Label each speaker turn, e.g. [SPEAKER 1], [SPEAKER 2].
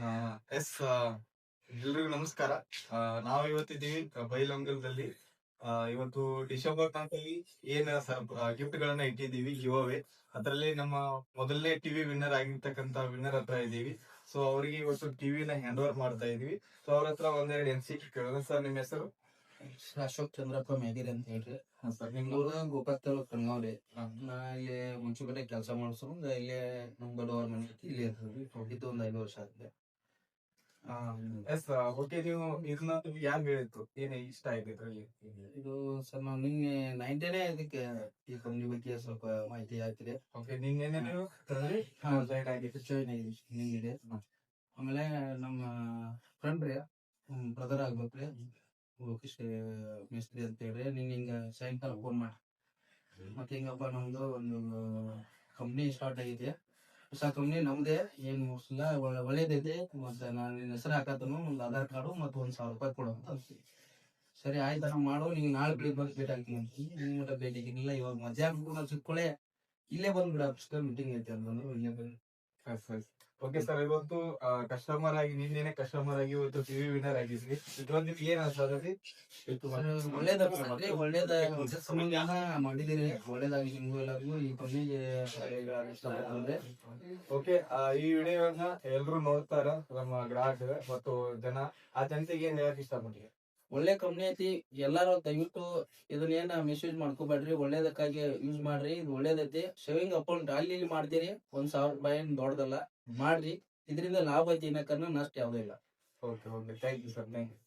[SPEAKER 1] ಆ, ಎಸ್ ಎಲ್ರಿಗೂ ನಮಸ್ಕಾರ. ನಾವು ಇವತ್ತಿದ್ದೀವಿ ಬೈಲಹೊಂಗಲದಲ್ಲಿ. ಇವತ್ತು ಡಿಸೆಂಬರ್ 4 ಏನ್ ಗಿಫ್ಟ್ ಗಳನ್ನ ಇಟ್ಟಿದ್ದೀವಿ ಗಿವ್ ಅವೇ. ಅದರಲ್ಲಿ ನಮ್ಮ ಮೊದಲನೇ ಟಿವಿ ವಿನ್ನರ್ ಆಗಿರ್ತಕ್ಕಂತ ವಿನ್ನರ್ ಹತ್ರ ಇದ್ದೀವಿ. ಸೊ ಅವರಿಗೆ ಇವತ್ತು ಟಿವಿನ ಹ್ಯಾಂಡ್ ಓವರ್ ಮಾಡ್ತಾ ಇದೀವಿ. ಸೊ ಅವ್ರ ಹತ್ರ ಒಂದೆರಡು MCQ ಕೇಳೋಣ. ಸರ್, ನಿಮ್ಮ ಹೆಸರು?
[SPEAKER 2] ಅಶೋಕ್ ಚಂದ್ರಪ್ಪ ಮೇದಿರಿ ಅಂತ ಹೇಳ್ರಿ.
[SPEAKER 1] ಸರ್, ನಿಮ್ಮ
[SPEAKER 2] ನಮ್ಮೂರ ಗೋಕಾಕ್ ತಾಲೂಕ್ ಕಣ್ಗಾವ್ರಿ. ನಾ ಇಲ್ಲಿ ಮುನ್ಸಿಪಾಲಿಟಿ ಕೆಲಸ ಮಾಡಿಸೋದು ಇಲ್ಲೇ ನಮ್ ದೊಡ್ಡವ್ರ ಮನೆ ಐತಿ, ಇಲ್ಲಿ ಇರ್ತೀವಿ. ಇದ್ದು ಒಂದ್ 5 ವರ್ಷ ಆಗಿದೆ.
[SPEAKER 1] Yes okay. ನೀವು ಇದನ್ನ ನಿಮ್ಗೆ ಯಾರು ಹೇಳಿತ್ತು, ಏನೇ ಇಷ್ಟ ಆಯ್ತು ಇದ್ರಲ್ಲಿ?
[SPEAKER 2] ಇದು ಸರ್ ನಾವು ನಿನ್ನೆ 9ನೇ ಇದಕ್ಕೆ ಈ ಕಂಪ್ನಿ ಬಗ್ಗೆ ಸ್ವಲ್ಪ ಮಾಹಿತಿ ಆಯ್ತಿದೆ.
[SPEAKER 1] ಓಕೆ, ನಿನ್ನೆ ನೀವು ಜಾಯ್ನ್ ಆಗಿದ್ದು?
[SPEAKER 2] ಜಾಯ್ನ್ ಆಗಿದ್ವಿ ನಿನ್ನೆ. ಆಮೇಲೆ ನಮ್ಮ ಫ್ರೆಂಡ್ ರೀ, ಬ್ರದರ್ ಆಗ್ಬೇಕ್ರಿ, ಲೋಕೇಶ್ ಮೇಸ್ತ್ರಿ ಅಂತ ಹೇಳ್ರಿ. ನೀನ್ ಹಿಂಗ ಸಾಯಂಕಾಲ ಫೋನ್ ಮಾಡಿ ಮತ್ತೆ ಹಿಂಗಪ್ಪ ನಮ್ದು ಒಂದು ಕಂಪ್ನಿ ಸ್ಟಾರ್ಟ್ ಆಗಿದೆ, ಹೊಸ ಕಂಪ್ನಿ ನಮ್ದೇ, ಏನ್ ಮುಗಿಸಿಲ್ಲ, ಒಳ್ಳೇದೈತೆ, ಮತ್ತೆ ನಾನು ನಿನ್ನ ಹೆಸರು ಹಾಕತ್ತನು, ಒಂದು ಆಧಾರ್ ಕಾರ್ಡು ಮತ್ತೆ ₹1,000 ಕೊಡು ಅಂತ ಅಂತೀವಿ. ಸರಿ ಆಯ್ತು ನಾವು ಮಾಡೋ, ನಿಂಗೆ ನಾಳೆ ಬೆಳಿಗ್ಗೆ ಬಂದು ಭೇಟಿ ಆಗ್ತೀನಿ ಅಂತೀವಿ. ನಿಮ್ ಮಟ್ಟ ಭೇಟಿಗಿಲ್ಲ, ಇವಾಗ ಮಧ್ಯಾಹ್ನ ಸಿಕ್ಕೊಳ್ಳೆ ಇಲ್ಲೇ ಬಂದ್ಬಿಡ, ಮೀಟಿಂಗ್ ಐತೆ ಅಂತಂದ್ರು. ಇಲ್ಲೇ ಬಂದು
[SPEAKER 1] ಓಕೆ ಸರ್, ಇವತ್ತು ಕಸ್ಟಮರ್ ಆಗಿ, ನಿನ್ನೇನೆ ಕಸ್ಟಮರ್ ಆಗಿ ಇವತ್ತು ಟಿವಿ ವಿನ್ನರ್ ಆಗಿದ್ವಿ. ಇದ್ರಲ್ಲಿ ನಿಮ್ಗೆ ಏನ್ ಅನ್ಸೋದ್ರಿ?
[SPEAKER 2] ಒಳ್ಳೇದ ಮಾಡಿದೀನಿ, ಒಳ್ಳೇದಾಗಿ ನಿಮ್ಗೂ ಎಲ್ಲರಿಗೂ ಈ ಕಂಪ್ನಿಗೆ ಇಷ್ಟಪಡ್ತಾರೆ.
[SPEAKER 1] ಓಕೆ, ಈ ವಿಡಿಯೋನ ಎಲ್ರು ನೋಡ್ತಾರ, ನಮ್ಮ ಗ್ರಾಹಕರು ಮತ್ತು ಜನ. ಆ ಜನತೆಗೆ ಏನ್ ಹೇಳಕ್ ಇಷ್ಟಪಡ್ತೀವಿ?
[SPEAKER 2] ಒಳ್ಳೆ ಕಂಪ್ನಿ ಐತಿ, ಎಲ್ಲಾರು ದಯವಿಟ್ಟು ಇದನ್ನೇನ ಮಿಸ್ಯೂಸ್ ಮಾಡ್ಕೋಬೇಡ್ರಿ, ಒಳ್ಳೇದಕ್ಕಾಗಿ ಯೂಸ್ ಮಾಡ್ರಿ. ಇದು ಒಳ್ಳೇದೈತಿ. ಸೇವಿಂಗ್ ಅಕೌಂಟ್ ಅಲ್ಲಿ ಇಲ್ಲಿ ಮಾಡ್ತೀರಿ, ₹1,000 ದೊಡ್ಡದಲ್ಲ, ಮಾಡ್ರಿ. ಇದರಿಂದ ಲಾಭ ಐತಿ, ನಷ್ಟ ಯಾವ್ದು ಇಲ್ಲ.
[SPEAKER 1] Okay okay, thank you sir, thank you.